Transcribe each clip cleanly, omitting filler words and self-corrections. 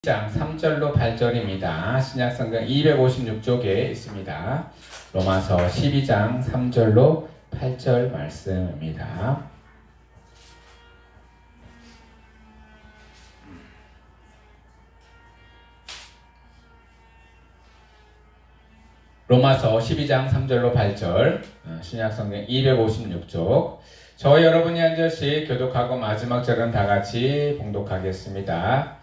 12장 3절로 8절입니다. 신약성경 256쪽에 있습니다. 로마서 12장 3절로 8절 말씀입니다. 로마서 12장 3절로 8절 신약성경 256쪽. 저와 여러분이 한 절씩 교독하고 마지막 절은 다같이 봉독하겠습니다.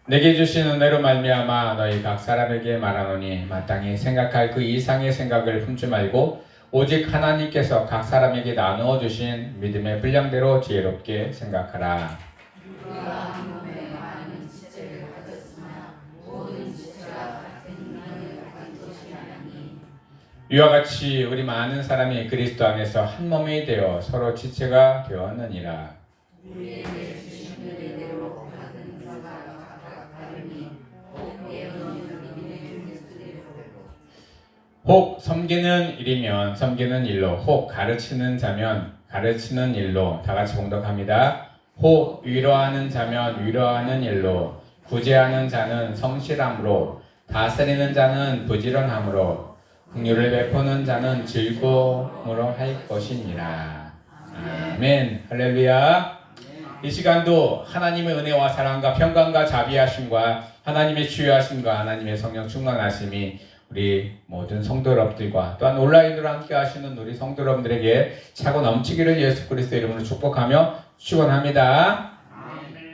내게 주신 은혜로 말미암아 너희 각 사람에게 말하노니 마땅히 생각할 그 이상의 생각을 품지 말고 오직 하나님께서 각 사람에게 나누어 주신 믿음의 분량대로 지혜롭게 생각하라. 이와 같이 우리 많은 사람이 그리스도 안에서 한 몸이 되어 서로 지체가 되었느니라. 혹 섬기는 일이면 섬기는 일로, 혹 가르치는 자면 가르치는 일로. 다같이 봉독합니다. 혹 위로하는 자면 위로하는 일로, 구제하는 자는 성실함으로, 다스리는 자는 부지런함으로, 긍휼을 베푸는 자는 즐거움으로 할 것이니라. 아멘. 할렐루야. 이 시간도 하나님의 은혜와 사랑과 평강과 자비하심과 하나님의 치유하심과 하나님의 성령 충만하심이 우리 모든 성도 여러분들과 또한 온라인으로 함께 하시는 우리 성도 여러분들에게 차고 넘치기를 예수 그리스도 이름으로 축복하며 축원합니다.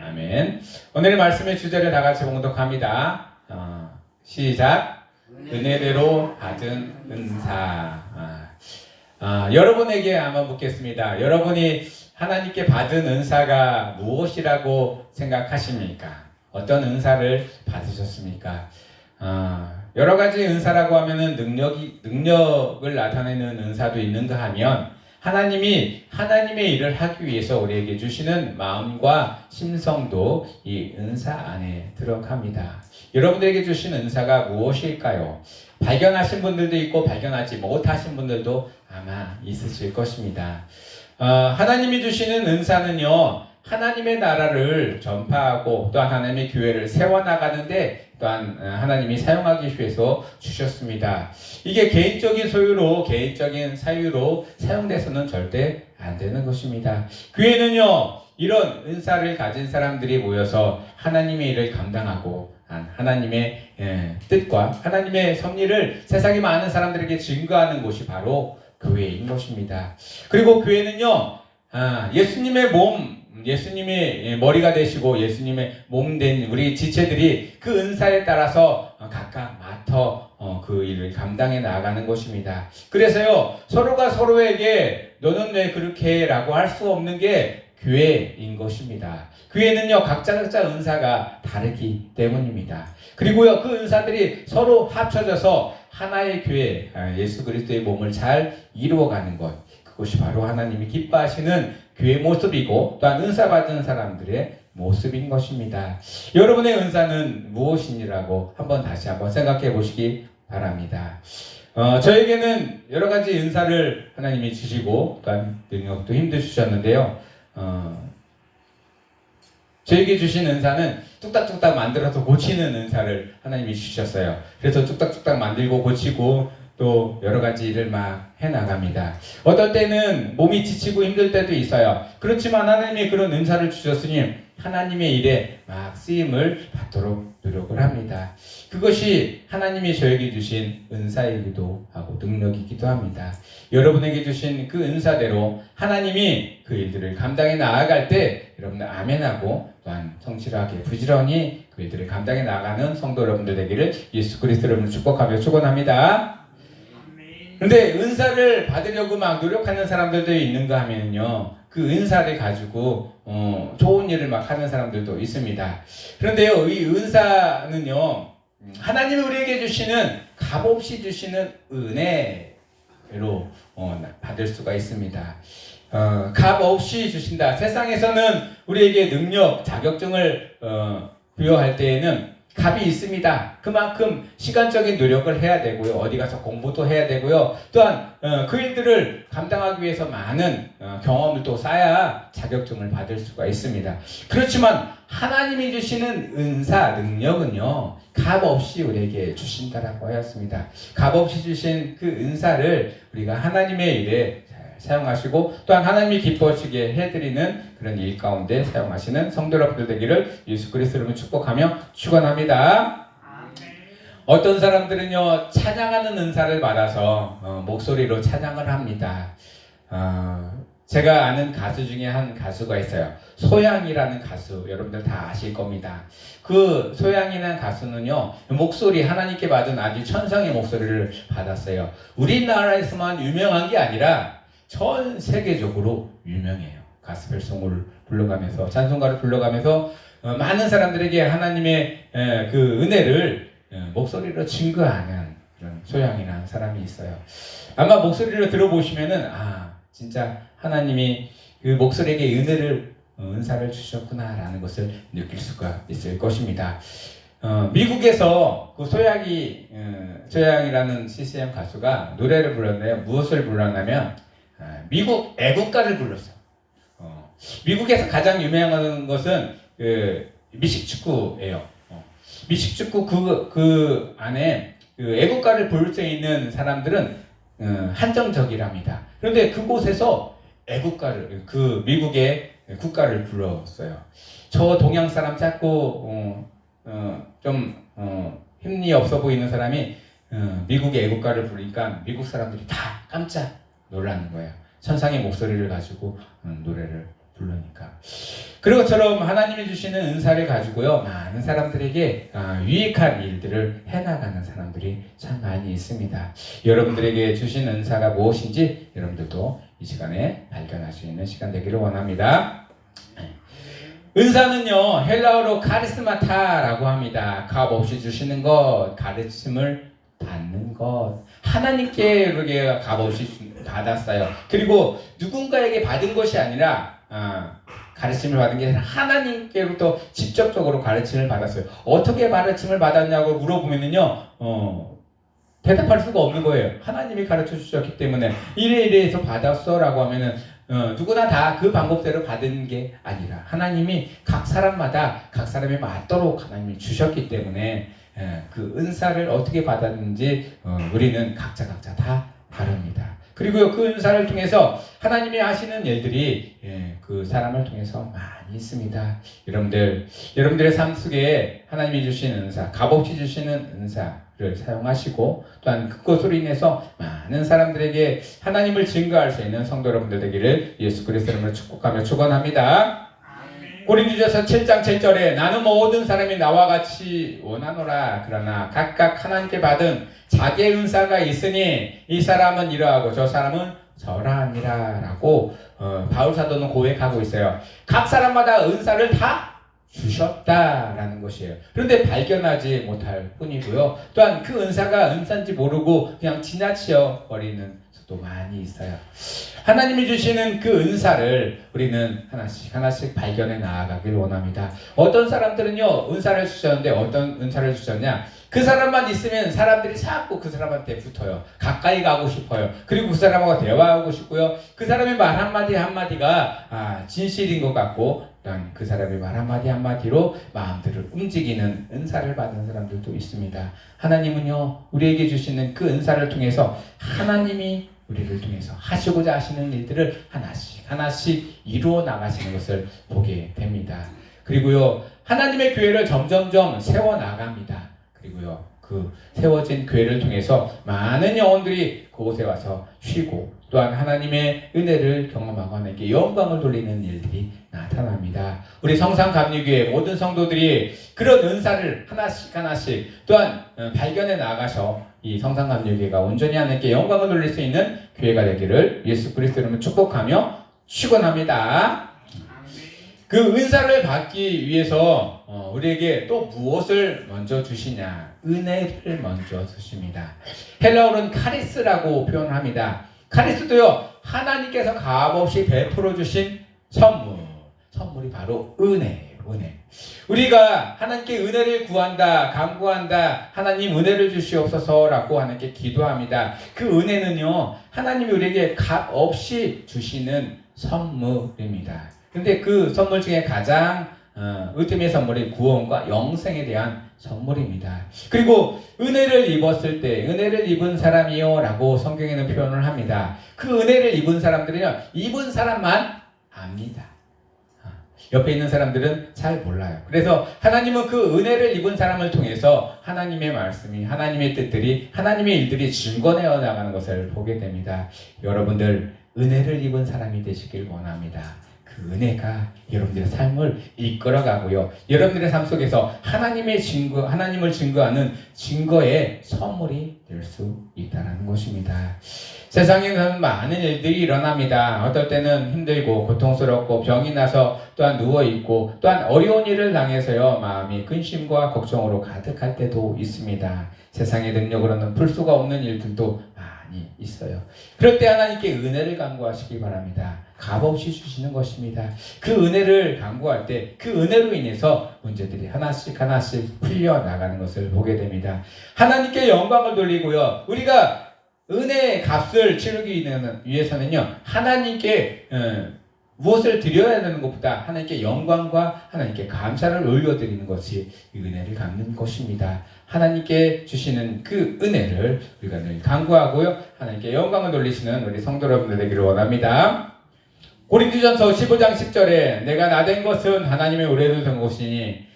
아멘. 오늘의 말씀의 주제를 다 같이 봉독합니다. 시작. 은혜대로 받은 은사. 여러분에게 한번 묻겠습니다. 여러분이 하나님께 받은 은사가 무엇이라고 생각하십니까? 어떤 은사를 받으셨습니까? 여러 가지 은사라고 하면은 능력을 나타내는 은사도 있는가 하면 하나님이 하나님의 일을 하기 위해서 우리에게 주시는 마음과 심성도 이 은사 안에 들어갑니다. 여러분들에게 주신 은사가 무엇일까요? 발견하신 분들도 있고 발견하지 못하신 분들도 아마 있으실 것입니다. 하나님이 주시는 은사는요, 하나님의 나라를 전파하고 또한 하나님의 교회를 세워나가는데 또한 하나님이 사용하기 위해서 주셨습니다. 이게 개인적인 소유로, 개인적인 사유로 사용돼서는 절대 안 되는 것입니다. 교회는요, 이런 은사를 가진 사람들이 모여서 하나님의 일을 감당하고 하나님의 뜻과 하나님의 섭리를 세상의 많은 사람들에게 증거하는 곳이 바로 교회인 것입니다. 그리고 교회는요, 예수님의 몸, 예수님의 머리가 되시고 예수님의 몸 된 우리 지체들이 그 은사에 따라서 각각 맡아 그 일을 감당해 나가는 것입니다. 그래서요, 서로가 서로에게 너는 왜 그렇게 해? 라고 할 수 없는 게 교회인 것입니다. 교회는요, 각자 은사가 다르기 때문입니다. 그리고요, 그 은사들이 서로 합쳐져서 하나의 교회, 예수 그리스도의 몸을 잘 이루어가는 것, 그것이 바로 하나님이 기뻐하시는 교회의 모습이고 또한 은사 받은 사람들의 모습인 것입니다. 여러분의 은사는 무엇이니라고 다시 한번 생각해 보시기 바랍니다. 저에게는 여러 가지 은사를 하나님이 주시고 또한 능력도 힘도 주셨는데요. 저에게 주신 은사는 뚝딱뚝딱 만들어서 고치는 은사를 하나님이 주셨어요. 그래서 뚝딱뚝딱 만들고 고치고 또 여러 가지 일을 막 해나갑니다. 어떨 때는 몸이 지치고 힘들 때도 있어요. 그렇지만 하나님이 그런 은사를 주셨으니 하나님의 일에 막 쓰임을 받도록 노력을 합니다. 그것이 하나님이 저에게 주신 은사이기도 하고 능력이기도 합니다. 여러분에게 주신 그 은사대로 하나님이 그 일들을 감당해 나아갈 때 여러분들 아멘하고 또한 성실하게 부지런히 그 일들을 감당해 나가는 성도 여러분들 되기를 예수 그리스도 이름으로 축복하며 축원합니다. 그런데 은사를 받으려고 막 노력하는 사람들도 있는가 하면요, 그 은사를 가지고 좋은 일을 막 하는 사람들도 있습니다. 그런데요, 이 은사는요, 하나님이 우리에게 주시는 값없이 주시는 은혜로 받을 수가 있습니다. 값없이 주신다. 세상에서는 우리에게 능력, 자격증을 부여할 때에는 값이 있습니다. 그만큼 시간적인 노력을 해야 되고요. 어디 가서 공부도 해야 되고요. 또한 그 일들을 감당하기 위해서 많은 경험을 또 쌓아야 자격증을 받을 수가 있습니다. 그렇지만 하나님이 주시는 은사, 능력은요, 값 없이 우리에게 주신다라고 하였습니다. 값 없이 주신 그 은사를 우리가 하나님의 일에 사용하시고 또한 하나님이 기뻐하시게 해드리는 그런 일 가운데 사용하시는 성도 여러분들 되기를 예수 그리스도로 축복하며 축원합니다. 어떤 사람들은요, 찬양하는 은사를 받아서 목소리로 찬양을 합니다. 제가 아는 가수 중에 한 가수가 있어요. 소양이라는 가수, 여러분들 다 아실 겁니다. 그 소양이라는 가수는요, 목소리, 하나님께 받은 아주 천상의 목소리를 받았어요. 우리나라에서만 유명한 게 아니라 전 세계적으로 유명해요. 가스펠송을 불러가면서, 찬송가를 불러가면서 많은 사람들에게 하나님의 그 은혜를 목소리로 증거하는 그런 소양이라는 사람이 있어요. 아마 목소리를 들어보시면은 진짜 하나님이 그 목소리에게 은사를 주셨구나라는 것을 느낄 수가 있을 것입니다. 미국에서 그 소양이라는 CCM 가수가 노래를 불렀는데요. 무엇을 불렀냐면 미국 애국가를 불렀어요. 미국에서 가장 유명한 것은 미식축구예요. 미식축구 그 안에 그 애국가를 부를 수 있는 사람들은 한정적이랍니다. 그런데 그곳에서 애국가를, 그 미국의 국가를 불렀어요. 저 동양 사람 작고 좀 힘이 없어 보이는 사람이 미국의 애국가를 부르니까 미국 사람들이 다 깜짝 놀라는 거예요. 천상의 목소리를 가지고 노래를 부르니까. 그것처럼 하나님이 주시는 은사를 가지고요, 많은 사람들에게 유익한 일들을 해나가는 사람들이 참 많이 있습니다. 여러분들에게 주신 은사가 무엇인지 여러분들도 이 시간에 발견할 수 있는 시간 되기를 원합니다. 은사는요, 헬라어로 카리스마타라고 합니다. 값 없이 주시는 것, 가르침을 받는 것. 하나님께 이렇게 값 없이 받았어요. 그리고 누군가에게 받은 것이 아니라 가르침을 받은 게 아니라 하나님께로부터 직접적으로 가르침을 받았어요. 어떻게 가르침을 받았냐고 물어보면은요, 대답할 수가 없는 거예요. 하나님이 가르쳐 주셨기 때문에 이래 해서 받았어 라고 하면은 누구나 다 그 방법대로 받은 게 아니라 하나님이 각 사람마다 각 사람에 맞도록 하나님이 주셨기 때문에 그 은사를 어떻게 받았는지 우리는 각자 다 다릅니다. 그리고 그 은사를 통해서 하나님이 하시는 일들이 그 사람을 통해서 많이 있습니다. 여러분들의 삶 속에 하나님이 주신 은사, 값없이 주시는 은사를 사용하시고 또한 그것으로 인해서 많은 사람들에게 하나님을 증거할 수 있는 성도 여러분들 되기를 예수 그리스도 이름으로 축복하며 축원합니다. 고린도전서 7장 7절에 나는 모든 사람이 나와 같이 원하노라. 그러나 각각 하나님께 받은 자기의 은사가 있으니 이 사람은 이러하고 저 사람은 저러하니라 라고 바울 사도는 고백하고 있어요. 각 사람마다 은사를 다 주셨다라는 것이에요. 그런데 발견하지 못할 뿐이고요. 또한 그 은사가 은사인지 모르고 그냥 지나치어 버리는 또 많이 있어요. 하나님이 주시는 그 은사를 우리는 하나씩 발견해 나아가길 원합니다. 어떤 사람들은요, 은사를 주셨는데 어떤 은사를 주셨냐? 그 사람만 있으면 사람들이 자꾸 그 사람한테 붙어요. 가까이 가고 싶어요. 그리고 그 사람하고 대화하고 싶고요. 그 사람의 말 한마디가 진실인 것 같고 또한 그 사람의 말 한마디로 마음들을 움직이는 은사를 받은 사람들도 있습니다. 하나님은요, 우리에게 주시는 그 은사를 통해서 하나님이 우리를 통해서 하시고자 하시는 일들을 하나씩 이루어 나가시는 것을 보게 됩니다. 그리고요, 하나님의 교회를 점점점 세워 나갑니다. 그리고요, 그 세워진 교회를 통해서 많은 영혼들이 그곳에 와서 쉬고 또한 하나님의 은혜를 경험하고 하나님께 영광을 돌리는 일들이 나타납니다. 우리 성산감리교회 모든 성도들이 그런 은사를 하나씩 또한 발견해 나가서 이 성산감리교회가 온전히 하나님께 영광을 돌릴 수 있는 교회가 되기를 예수 그리스도 이름으로 축복하며 축원합니다. 그 은사를 받기 위해서 우리에게 또 무엇을 먼저 주시냐? 은혜를 먼저 주십니다. 헬라어로는 카리스라고 표현합니다. 카리스도요, 하나님께서 값없이 베풀어 주신 선물이 바로 은혜예요. 은혜. 우리가 하나님께 은혜를 구한다, 간구한다, 하나님 은혜를 주시옵소서라고 하나님께 기도합니다. 그 은혜는요, 하나님이 우리에게 값 없이 주시는 선물입니다. 근데 그 선물 중에 가장 으뜸의 선물이 구원과 영생에 대한 선물입니다. 그리고 은혜를 입었을 때 은혜를 입은 사람이요 라고 성경에는 표현을 합니다. 그 은혜를 입은 사람들은요, 입은 사람만 압니다. 옆에 있는 사람들은 잘 몰라요. 그래서 하나님은 그 은혜를 입은 사람을 통해서 하나님의 말씀이, 하나님의 뜻들이, 하나님의 일들이 증거되어 나가는 것을 보게 됩니다. 여러분들 은혜를 입은 사람이 되시길 원합니다. 그 은혜가 여러분들의 삶을 이끌어가고요, 여러분들의 삶 속에서 하나님의 증거, 하나님을 증거하는 증거의 선물이 될 수 있다는 것입니다. 세상에는 많은 일들이 일어납니다. 어떨 때는 힘들고 고통스럽고 병이 나서 또한 누워있고 또한 어려운 일을 당해서요, 마음이 근심과 걱정으로 가득할 때도 있습니다. 세상의 능력으로는 풀 수가 없는 일들도 많이 있어요. 그럴 때 하나님께 은혜를 간구하시기 바랍니다. 값없이 주시는 것입니다. 그 은혜를 간구할 때 그 은혜로 인해서 문제들이 하나씩 하나씩 풀려나가는 것을 보게 됩니다. 하나님께 영광을 돌리고요, 우리가 은혜의 값을 치르기 위해서는요, 하나님께 무엇을 드려야 되는 것보다 하나님께 영광과 하나님께 감사를 올려드리는 것이 은혜를 갚는 것입니다. 하나님께 주시는 그 은혜를 우리가 늘 간구하고요, 하나님께 영광을 돌리시는 우리 성도 여러분들 되기를 원합니다. 고린도전서 15장 10절에 내가 나된 것은 하나님의 의뢰로 된 것이니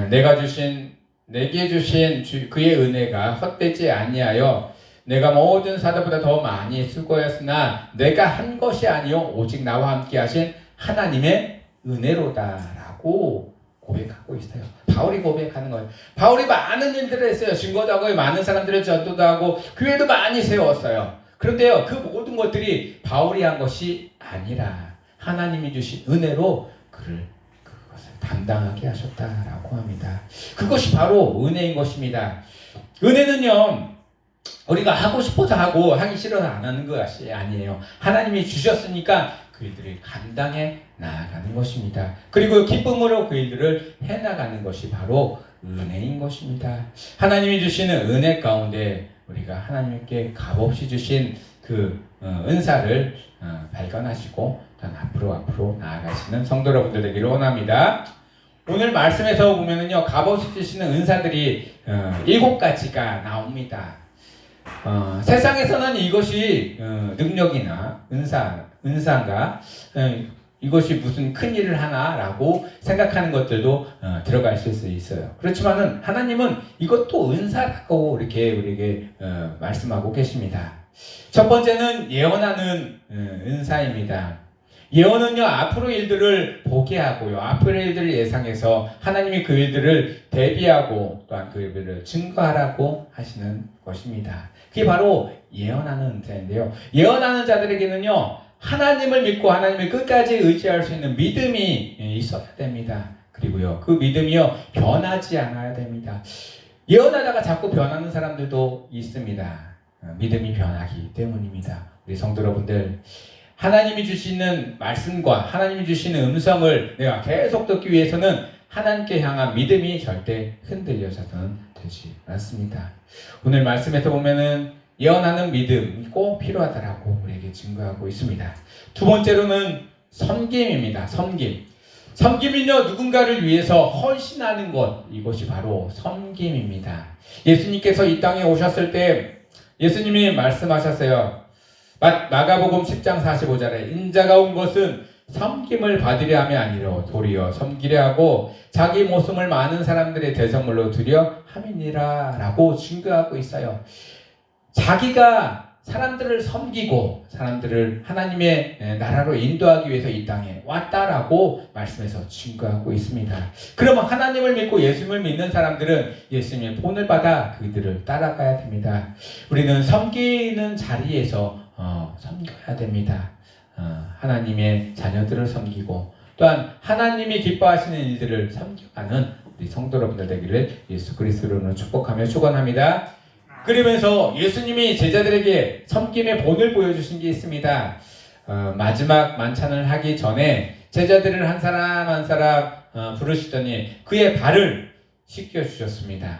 내게 주신 그의 은혜가 헛되지 아니하여 내가 모든 사도보다 더 많이 수고했으나 내가 한 것이 아니요 오직 나와 함께 하신 하나님의 은혜로다라고 고백하고 있어요. 바울이 고백하는 거예요. 바울이 많은 일들을 했어요. 증거도 하고 많은 사람들을 전도도 하고 교회도 많이 세웠어요. 그런데요, 그 모든 것들이 바울이 한 것이 아니라 하나님이 주신 은혜로 그것을 담당하게 하셨다라고 합니다. 그것이 바로 은혜인 것입니다. 은혜는요, 우리가 하고 싶어서 하고 하기 싫어서 안 하는 것이 아니에요. 하나님이 주셨으니까 그 일들을 감당해 나아가는 것입니다. 그리고 기쁨으로 그 일들을 해나가는 것이 바로 은혜인 것입니다. 하나님이 주시는 은혜 가운데 우리가 하나님께 값없이 주신 그 은사를 발견하시고 앞으로 나아가시는 성도 여러분들 되기를 원합니다. 오늘 말씀에서 보면은요, 값없이 주시는 은사들이 7가지가 나옵니다. 세상에서는 이것이 능력이나 은사인가 이것이 무슨 큰 일을 하나라고 생각하는 것들도 들어갈 수 있어요. 그렇지만은 하나님은 이것도 은사라고 이렇게 우리에게 말씀하고 계십니다. 첫 번째는 예언하는 은사입니다. 예언은요, 앞으로 일들을 보게 하고요, 앞으로 일들을 예상해서 하나님이 그 일들을 대비하고 또한 그 일들을 증거하라고 하시는 것입니다. 그게 바로 예언하는 은사인데요, 예언하는 자들에게는요, 하나님을 믿고 하나님을 끝까지 의지할 수 있는 믿음이 있어야 됩니다. 그리고요, 그 믿음이요, 변하지 않아야 됩니다. 예언하다가 자꾸 변하는 사람들도 있습니다. 믿음이 변하기 때문입니다. 우리 성도 여러분들, 하나님이 주시는 말씀과 하나님이 주시는 음성을 내가 계속 듣기 위해서는 하나님께 향한 믿음이 절대 흔들려서는 되지 않습니다. 오늘 말씀에서 보면은 예언하는 믿음이 꼭 필요하다라고 우리에게 증거하고 있습니다. 두 번째로는 섬김입니다. 섬김은요, 누군가를 위해서 헌신하는 것, 이것이 바로 섬김입니다. 예수님께서 이 땅에 오셨을 때 예수님이 말씀하셨어요. 마가복음 10장 45절에 인자가 온 것은 섬김을 받으려 함이 아니라 도리어 섬기려 하고 자기 목숨을 많은 사람들의 대성물로 드려 함이니라 라고 증거하고 있어요. 자기가 사람들을 섬기고 사람들을 하나님의 나라로 인도하기 위해서 이 땅에 왔다라고 말씀해서 증거하고 있습니다. 그러면 하나님을 믿고 예수님을 믿는 사람들은 예수님의 본을 받아 그들을 따라가야 됩니다. 우리는 섬기는 자리에서 섬겨야 됩니다. 하나님의 자녀들을 섬기고 또한 하나님이 기뻐하시는 일들을 섬겨가는 우리 성도 여러분들 되기를 예수 그리스도로 축복하며 축원합니다. 그러면서 예수님이 제자들에게 섬김의 본을 보여주신 게 있습니다. 마지막 만찬을 하기 전에 제자들을 한 사람 한 사람 부르시더니 그의 발을 씻겨주셨습니다.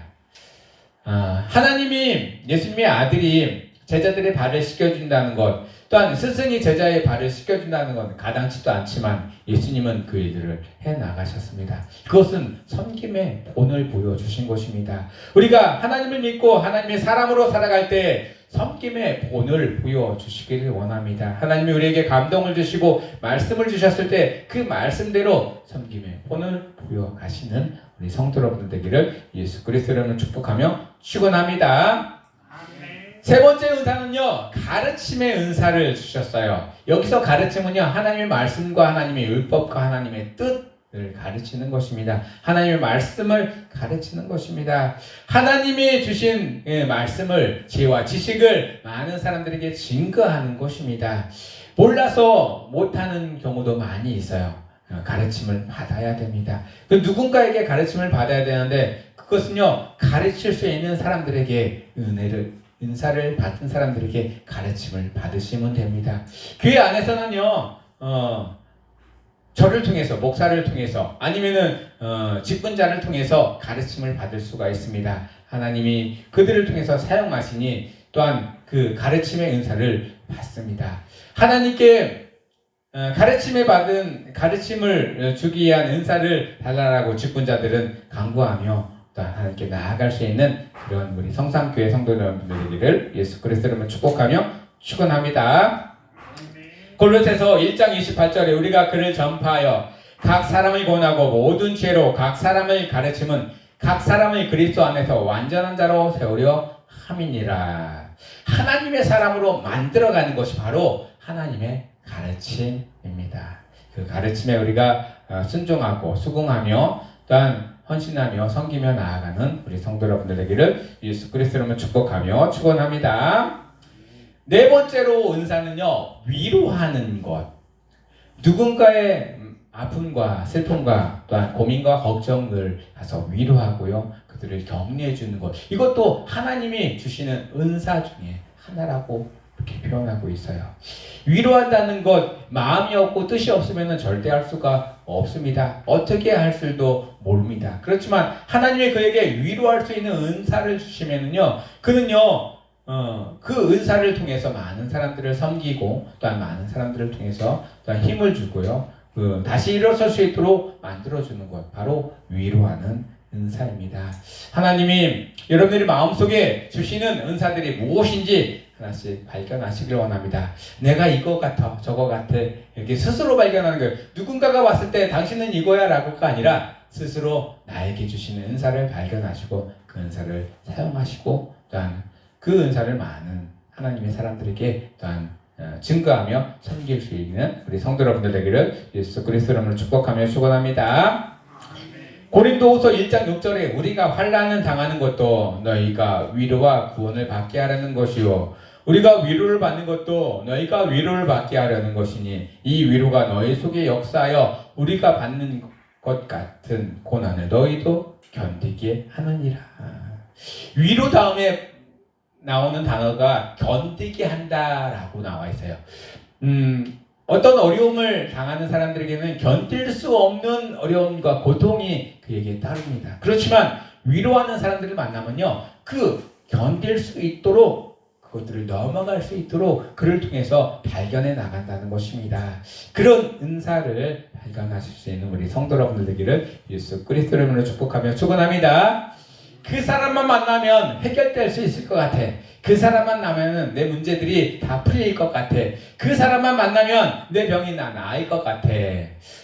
하나님이 예수님의 아들이 제자들의 발을 씻겨준다는 것, 또한 스승이 제자의 발을 씻겨준다는 건 가당치도 않지만 예수님은 그 일들을 해나가셨습니다. 그것은 섬김의 본을 보여주신 것입니다. 우리가 하나님을 믿고 하나님의 사람으로 살아갈 때 섬김의 본을 보여주시기를 원합니다. 하나님이 우리에게 감동을 주시고 말씀을 주셨을 때 그 말씀대로 섬김의 본을 보여가시는 우리 성도 여러분들 되기를 예수 그리스도로 축복하며 축원합니다. 세 번째 은사는요, 가르침의 은사를 주셨어요. 여기서 가르침은요, 하나님의 말씀과 하나님의 율법과 하나님의 뜻을 가르치는 것입니다. 하나님의 말씀을 가르치는 것입니다. 하나님이 주신 말씀을, 지혜와 지식을 많은 사람들에게 증거하는 것입니다. 몰라서 못하는 경우도 많이 있어요. 가르침을 받아야 됩니다. 그 누군가에게 가르침을 받아야 되는데 그것은요, 가르칠 수 있는 사람들에게 은사를 받은 사람들에게 가르침을 받으시면 됩니다. 교회 안에서는요, 저를 통해서, 목사를 통해서, 아니면은 직분자를 통해서 가르침을 받을 수가 있습니다. 하나님이 그들을 통해서 사용하시니 또한 그 가르침의 은사를 받습니다. 하나님께 가르침을 주기 위한 은사를 달라라고 직분자들은 간구하며 또한 하나님께 나아갈 수 있는 그런 우리 성삼교회 성도 여러분들을 예수 그리스도로 축복하며 축원합니다. 골로새서 1장 28절에 우리가 그를 전파하여 각 사람을 권하고 모든 죄로 각 사람을 가르침은 각 사람을 그리스도 안에서 완전한 자로 세우려 함이니라. 하나님의 사람으로 만들어가는 것이 바로 하나님의 가르침입니다. 그 가르침에 우리가 순종하고 수긍하며 또한 헌신하며 섬기며 나아가는 우리 성도 여러분들 되기를 예수 그리스도로 축복하며 축원합니다. 네 번째로 은사는요, 위로하는 것. 누군가의 아픔과 슬픔과 또한 고민과 걱정을 가서 위로하고요, 그들을 격려해 주는 것. 이것도 하나님이 주시는 은사 중에 하나라고 이렇게 표현하고 있어요. 위로한다는 것, 마음이 없고 뜻이 없으면 절대 할 수가 없습니다. 어떻게 할 줄도 모릅니다. 그렇지만 하나님이 그에게 위로할 수 있는 은사를 주시면은요, 그는요, 그 은사를 통해서 많은 사람들을 섬기고 또한 많은 사람들을 통해서 또한 힘을 주고요, 다시 일어설 수 있도록 만들어주는 것, 바로 위로하는 은사입니다. 하나님이 여러분들이 마음속에 주시는 은사들이 무엇인지 하나씩 발견하시길 원합니다. 내가 이거 같아 저거 같아 이렇게 스스로 발견하는 거예요. 누군가가 왔을 때 당신은 이거야 라고가 아니라 스스로 나에게 주시는 은사를 발견하시고 그 은사를 사용하시고 또한 그 은사를 많은 하나님의 사람들에게 또한 증거하며 섬길 수 있는 우리 성도 여러분들 되기를 예수 그리스도로 축복하며 축원합니다. 고린도후서 1장 6절에 우리가 환난을 당하는 것도 너희가 위로와 구원을 받게 하려는 것이요, 우리가 위로를 받는 것도 너희가 위로를 받게 하려는 것이니 이 위로가 너희 속에 역사하여 우리가 받는 것 같은 고난을 너희도 견디게 하느니라. 위로 다음에 나오는 단어가 견디게 한다라고 나와 있어요. 어떤 어려움을 당하는 사람들에게는 견딜 수 없는 어려움과 고통이 그에게 따릅니다. 그렇지만 위로하는 사람들을 만나면요, 그 견딜 수 있도록, 그것들을 넘어갈 수 있도록 그를 통해서 발견해 나간다는 것입니다. 그런 은사를 발견하실 수 있는 우리 성도 여러분들 되기를 예수 그리스도로 이름으로 축복하며 축원합니다. 그 사람만 만나면 해결될 수 있을 것 같아. 그 사람만 만나면 내 문제들이 다 풀릴 것 같아. 그 사람만 만나면 내 병이 나을 것 같아.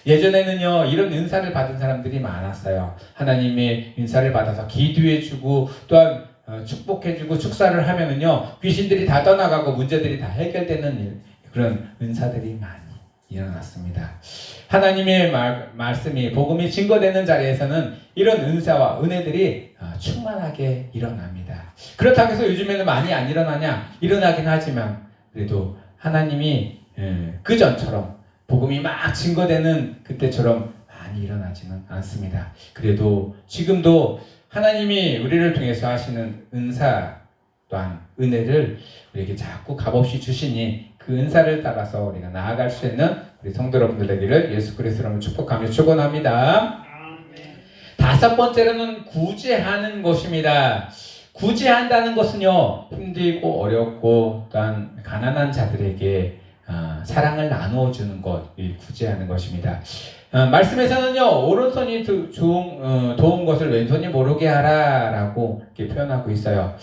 예전에는요, 이런 은사를 받은 사람들이 많았어요. 하나님의 은사를 받아서 기도해주고 또한 축복해주고 축사를 하면은요, 귀신들이 다 떠나가고 문제들이 다 해결되는 그런 은사들이 많이 일어났습니다. 하나님의 말씀이, 복음이 증거되는 자리에서는 이런 은사와 은혜들이 충만하게 일어납니다. 그렇다고 해서 요즘에는 많이 안 일어나냐? 일어나긴 하지만 그래도 하나님이 그 전처럼 복음이 막 증거되는 그때처럼 많이 일어나지는 않습니다. 그래도 지금도 하나님이 우리를 통해서 하시는 은사 또한 은혜를 우리에게 자꾸 값없이 주시니 그 은사를 따라서 우리가 나아갈 수 있는 우리 성도 여러분들 되기를 예수 그리스도로 축복하며 축원합니다. 다섯 번째로는 구제하는 것입니다. 구제한다는 것은요, 힘들고 어렵고 또한 가난한 자들에게 사랑을 나누어주는 것, 이 구제하는 것입니다. 말씀에서는요, 오른손이 도운 것을 왼손이 모르게 하라라고 이렇게 표현하고 있어요.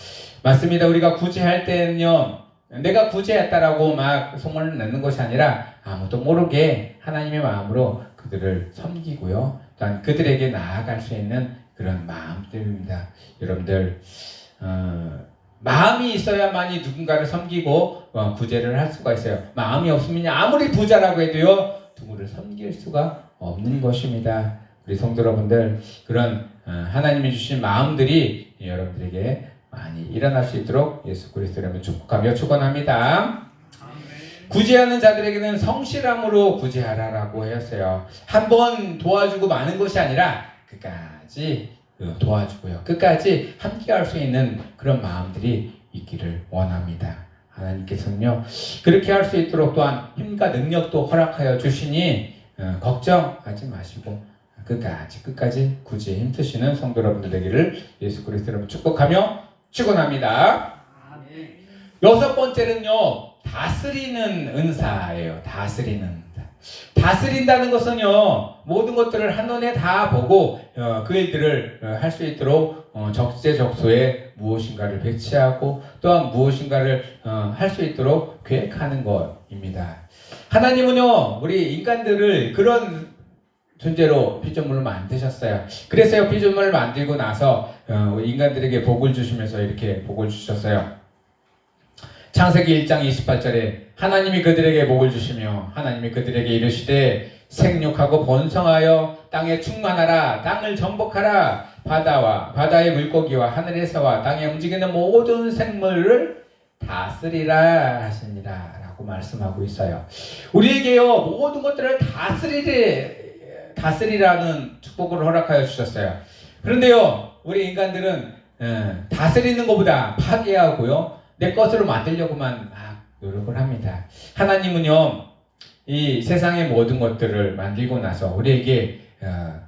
맞습니다. 우리가 구제할 때는요, 내가 구제했다라고 막 소문을 내는 것이 아니라 아무도 모르게 하나님의 마음으로 그들을 섬기고요, 또한 그들에게 나아갈 수 있는 그런 마음들입니다. 여러분들, 마음이 있어야만이 누군가를 섬기고 구제를 할 수가 있어요. 마음이 없으면 아무리 부자라고 해도요, 누구를 섬길 수가 없는 것입니다. 우리 성도 여러분들, 그런 하나님이 주신 마음들이 여러분들에게 많이 일어날 수 있도록 예수 그리스도의 이름으로 축복하며 축원합니다. 구제하는 자들에게는 성실함으로 구제하라라고 하였어요. 한번 도와주고 마는 것이 아니라 끝까지 도와주고요, 끝까지 함께할 수 있는 그런 마음들이 있기를 원합니다. 하나님께서는요, 그렇게 할 수 있도록 또한 힘과 능력도 허락하여 주시니 걱정하지 마시고 끝까지 구제에 힘쓰시는 성도 여러분들 되기를 예수 그리스도로 축복하며 축원합니다. 여섯 번째는요, 다스리는 은사예요. 다스린다는 것은요, 모든 것들을 한눈에 다 보고 그 일들을 할 수 있도록 적재적소에 무엇인가를 배치하고 또한 무엇인가를 할 수 있도록 계획하는 것입니다. 하나님은요, 우리 인간들을 그런 존재로 피조물을 만드셨어요. 그래서요, 피조물을 만들고 나서 인간들에게 복을 주시면서 이렇게 복을 주셨어요. 창세기 1장 28절에 하나님이 그들에게 복을 주시며 하나님이 그들에게 이르시되 생육하고 번성하여 땅에 충만하라, 땅을 정복하라, 바다의 물고기와 하늘의 새와 땅에 움직이는 모든 생물을 다스리라 하시니라 라고 말씀하고 있어요. 우리에게요, 모든 것들을 다스리라는 축복을 허락하여 주셨어요. 그런데요, 우리 인간들은 다스리는 것보다 파괴하고요, 내 것으로 만들려고만 막 노력을 합니다. 하나님은요, 이 세상의 모든 것들을 만들고 나서 우리에게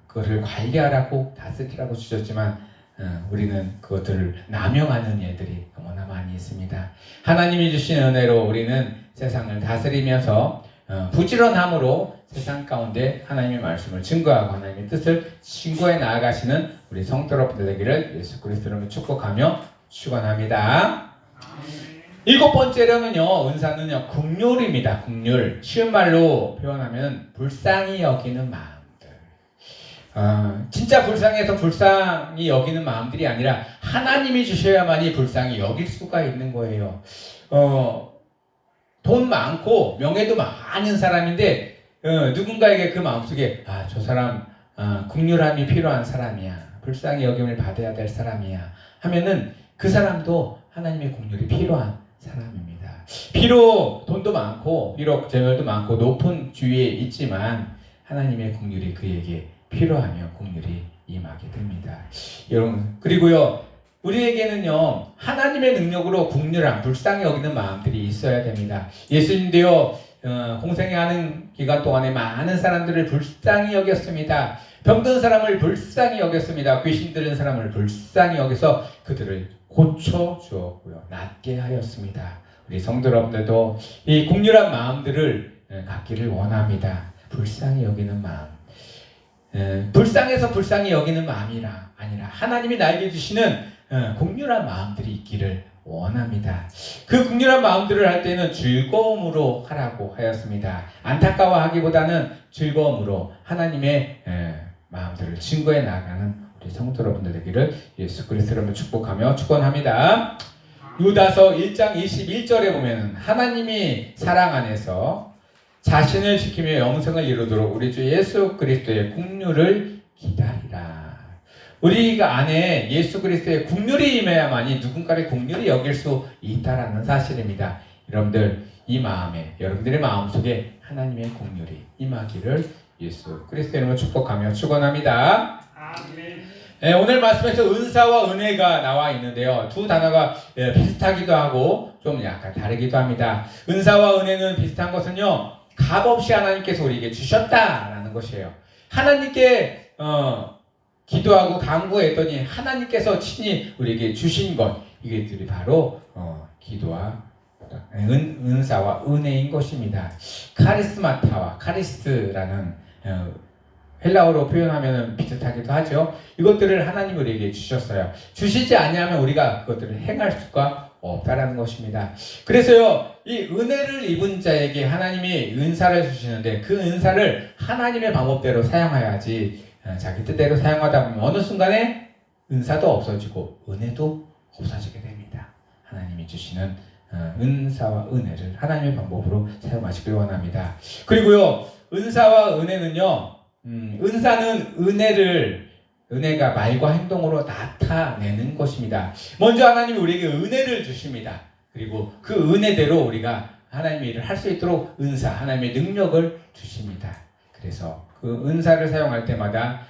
그것을 관리하라고 다스리라고 주셨지만 우리는 그것들을 남용하는 일들이 너무나 많이 있습니다. 하나님이 주신 은혜로 우리는 세상을 다스리면서 부지런함으로 세상 가운데 하나님의 말씀을 증거하고 하나님의 뜻을 증거해 나아가시는 우리 성도 여러분들 되기를 예수 그리스도로 축복하며 축원합니다. 일곱 번째로는요, 은사는요, 긍휼입니다. 긍휼. 쉬운 말로 표현하면 불쌍히 여기는 마음들. 진짜 불쌍해서 불쌍히 여기는 마음들이 아니라 하나님이 주셔야만이 불쌍히 여길 수가 있는 거예요. 돈 많고 명예도 많은 사람인데 누군가에게 그 마음속에 저 사람 긍휼함이 필요한 사람이야, 불쌍히 여김을 받아야 될 사람이야 하면은 그 사람도 하나님의 긍휼이 필요한 사람입니다. 비록 돈도 많고 비록 재물도 많고 높은 주위에 있지만 하나님의 긍휼이 그에게 필요하며 긍휼이 임하게 됩니다. 여러분, 그리고요, 우리에게는요, 하나님의 능력으로 긍휼함, 불쌍히 여기는 마음들이 있어야 됩니다. 예수님도요, 공생애하는 기간 동안에 많은 사람들을 불쌍히 여겼습니다. 병든 사람을 불쌍히 여겼습니다. 귀신 들린 사람을 불쌍히 여겨서 그들을 고쳐 주었고요, 낫게 하였습니다. 우리 성도 여러분들도 이 긍휼한 마음들을 갖기를 원합니다. 불쌍히 여기는 마음, 불쌍해서 불쌍히 여기는 마음이 아니라 하나님이 나에게 주시는 긍휼한 마음들이 있기를 원합니다. 그 긍휼한 마음들을 할 때는 즐거움으로 하라고 하였습니다. 안타까워하기보다는 즐거움으로 하나님의 마음들을 증거해 나가는 우리 성도 여러분들 되기를 예수 그리스도로 축복하며 축원합니다. 유다서 1장 21절에 보면 하나님이 사랑 안에서 자신을 지키며 영생을 이루도록 우리 주 예수 그리스도의 긍휼을 기다리라. 우리가 안에 예수 그리스도의 긍휼이 임해야만이 누군가를 긍휼히 여길 수 있다라는 사실입니다. 여러분들, 이 마음에, 여러분들의 마음속에 하나님의 긍휼이 임하기를 예수 그리스도의 이름으로 축복하며 축원합니다. 아멘. 오늘 말씀에서 은사와 은혜가 나와 있는데요, 두 단어가 비슷하기도 하고 좀 약간 다르기도 합니다. 은사와 은혜는 비슷한 것은요, 값없이 하나님께서 우리에게 주셨다라는 것이에요. 하나님께 기도하고 간구했더니 하나님께서 친히 우리에게 주신 것, 이것들이 바로 기도와 은사와 은혜인 것입니다. 카리스마타와 카리스트라는 헬라어로 표현하면 비슷하기도 하죠. 이것들을 하나님 우리에게 주셨어요. 주시지 아니하면 우리가 그것들을 행할 수가 없다라는 것입니다. 그래서요, 이 은혜를 입은 자에게 하나님이 은사를 주시는데 그 은사를 하나님의 방법대로 사용해야지 자기 뜻대로 사용하다 보면 어느 순간에 은사도 없어지고 은혜도 없어지게 됩니다. 하나님이 주시는 은사와 은혜를 하나님의 방법으로 사용하시길 원합니다. 그리고요, 은사와 은혜는요, 은사는 은혜가 말과 행동으로 나타내는 것입니다. 먼저 하나님이 우리에게 은혜를 주십니다. 그리고 그 은혜대로 우리가 하나님의 일을 할 수 있도록 하나님의 능력을 주십니다. 그래서 그 은사를 사용할 때마다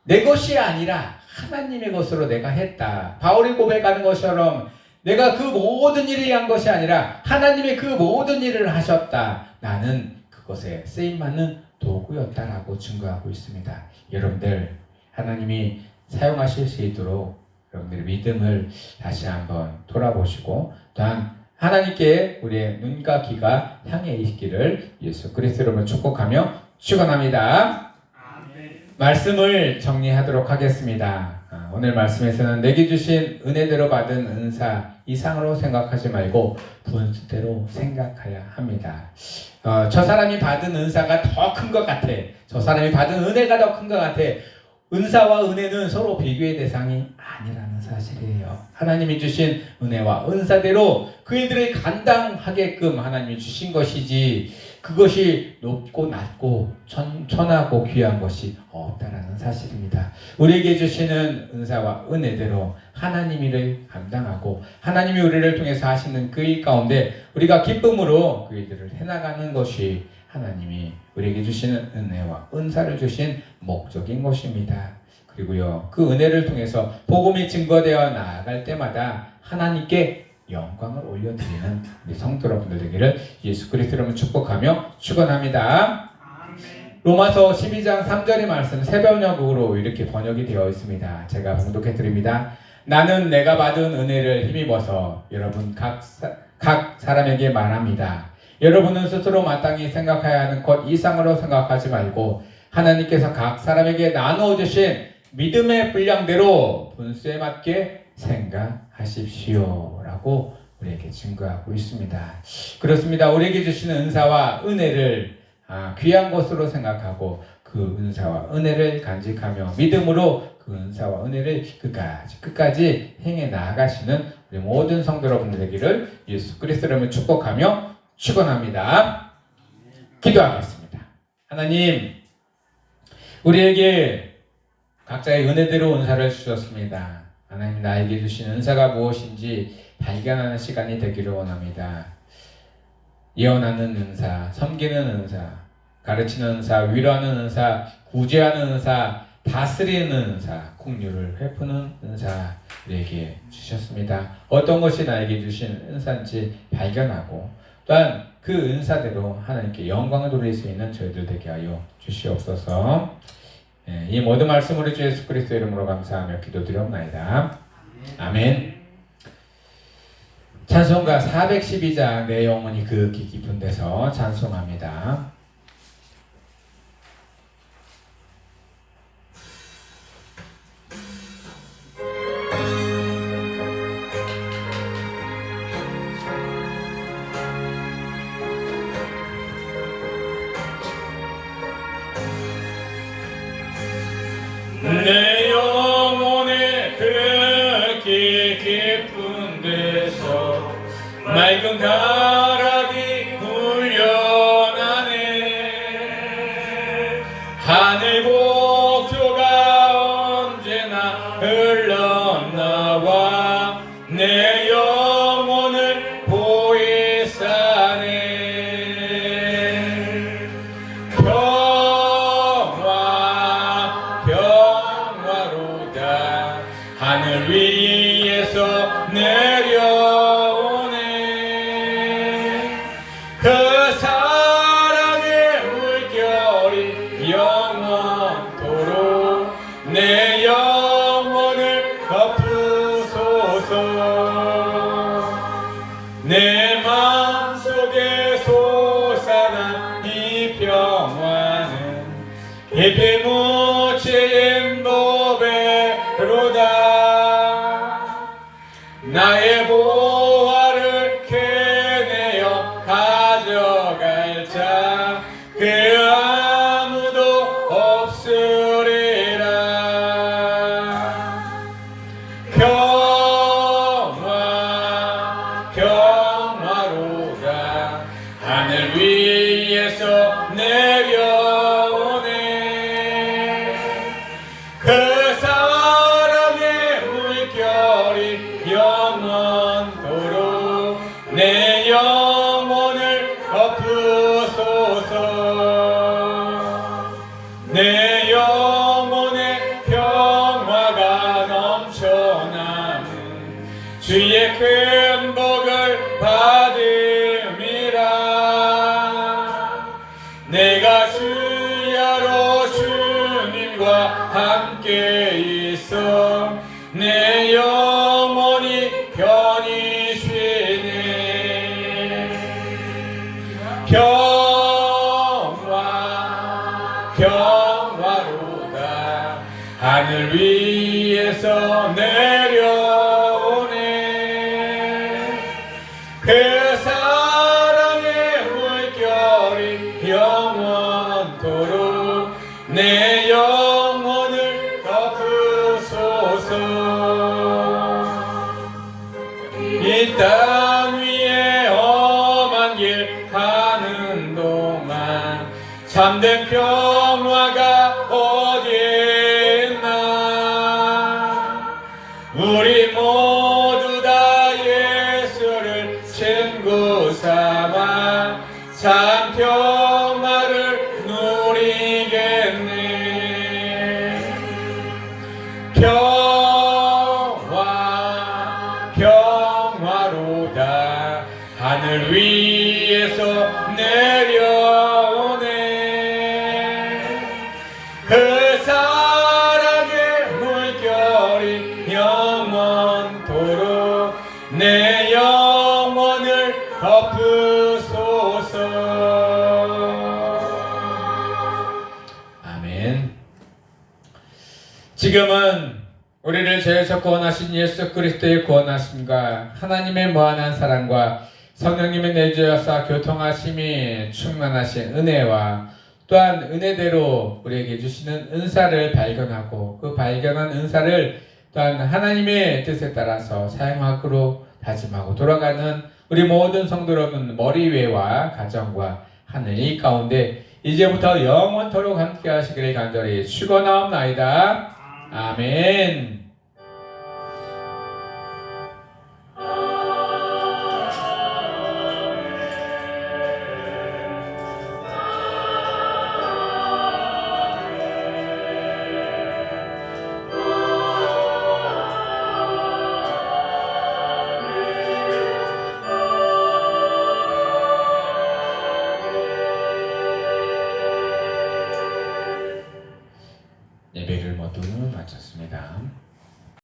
내 것이 아니라 하나님의 것으로 내가 했다. 바울이 고백하는 것처럼 내가 그 모든 일을 위한 것이 아니라 하나님의 그 모든 일을 하셨다. 나는 그것에 쓰임받는 도구였다라고 증거하고 있습니다. 여러분들, 하나님이 사용하실 수 있도록 여러분들의 믿음을 다시 한번 돌아보시고 또한 하나님께 우리의 눈과 귀가 향해 있기를 예수 그리스도로 축복하며 축원합니다. 말씀을 정리하도록 하겠습니다. 오늘 말씀에서는 내게 주신 은혜대로 받은 은사 이상으로 생각하지 말고 분수대로 생각해야 합니다. 저 사람이 받은 은사가 더 큰 것 같아. 저 사람이 받은 은혜가 더 큰 것 같아. 은사와 은혜는 서로 비교의 대상이 아니라는 사실이에요. 하나님이 주신 은혜와 은사대로 그 일들을 감당하게끔 하나님이 주신 것이지 그것이 높고 낮고 천하고 귀한 것이 없다라는 사실입니다. 우리에게 주시는 은사와 은혜대로 하나님 일을 감당하고 하나님이 우리를 통해서 하시는 그 일 가운데 우리가 기쁨으로 그 일들을 해나가는 것이 하나님이 우리에게 주시는 은혜와 은사를 주신 목적인 것입니다. 그리고요, 그 은혜를 통해서 복음이 증거되어 나아갈 때마다 하나님께 영광을 올려드리는 우리 성도 여러분들 되기를 예수 그리스도로 축복하며 축원합니다. 로마서 12장 3절의 말씀 새번역으로 이렇게 번역이 되어 있습니다. 제가 봉독해 드립니다. 나는 내가 받은 은혜를 힘입어서 여러분 각 사람에게 말합니다. 여러분은 스스로 마땅히 생각해야 하는 것 이상으로 생각하지 말고 하나님께서 각 사람에게 나누어 주신 믿음의 분량대로 분수에 맞게 생각하십시오 라고 우리에게 증거하고 있습니다. 그렇습니다. 우리에게 주시는 은사와 은혜를 귀한 것으로 생각하고 그 은사와 은혜를 간직하며 믿음으로 그 은사와 은혜를 끝까지 행해 나아가시는 우리 모든 성도 여러분들 되기를 예수 그리스도로 축복하며 축원합니다. 기도하겠습니다. 하나님, 우리에게 각자의 은혜대로 은사를 주셨습니다. 하나님, 나에게 주신 은사가 무엇인지 발견하는 시간이 되기를 원합니다. 예언하는 은사, 섬기는 은사, 가르치는 은사, 위로하는 은사, 구제하는 은사, 다스리는 은사, 긍휼을 베푸는 은사 우리에게 주셨습니다. 어떤 것이 나에게 주신 은사인지 발견하고 또한 그 은사대로 하나님께 영광을 돌릴 수 있는 저희들 되게 하여 주시옵소서. 이 모든 말씀으로 주 예수 그리스도 이름으로 감사하며 기도드리옵나이다. 아멘. 찬송가 412장 내 영혼이 극히 깊은 데서 찬송합니다. 내 영혼의 극히 깊은 데서 맑은 가락이 훈련하네. 하늘 복조가 언제나 흘러나와 내 영혼을 보이사네. 하늘 위에서 내려오네. 그 사랑의 물결이 영원토록 내 영혼을 내 마음속에 솟아난 이 평화는 깊이 묻힌 보배로다. 나의 보화를 캐내어 가져갈 자 그 아무도 없으리라. 평화로다. 하늘 위에서 내려오네. 그 사랑의 물결이 영원토록 내 영혼을 덮으소서. 내 영혼에 평화가 넘쳐나는 주의 큰 복을 받음이라. 내가 주야로 주님과 함께 있어 내 영혼이 편히 쉬네. 평화로다. 하늘 위에서 내려오네. 그 사랑의 물결이 영원토록 내 영혼을 덮으소서. 이 땅 위에 험한 길 가는 동안 참된 평화가 어디에 있나. 우리 모두 다 예수를 친구 삼아 참 평화를 누리겠네. 평화로다. 하늘 위에서 내려오네. 그 사랑의 물결이 영원토록 내 영혼을 덮으소서. 아멘. 지금은 우리를 죄에서 구원하신 예수 그리스도의 구원하심과 하나님의 무한한 사랑과 성령님의 내주여서 교통하심이 충만하신 은혜와 또한 은혜대로 우리에게 주시는 은사를 발견하고 그 발견한 은사를 또한 하나님의 뜻에 따라서 사용하기로 다짐하고 돌아가는 우리 모든 성도 여러분 머리 위와 가정과 하늘 이 가운데 이제부터 영원토록 함께 하시기를 간절히 축원하옵나이다. 아멘. 예배를 모두 마쳤습니다.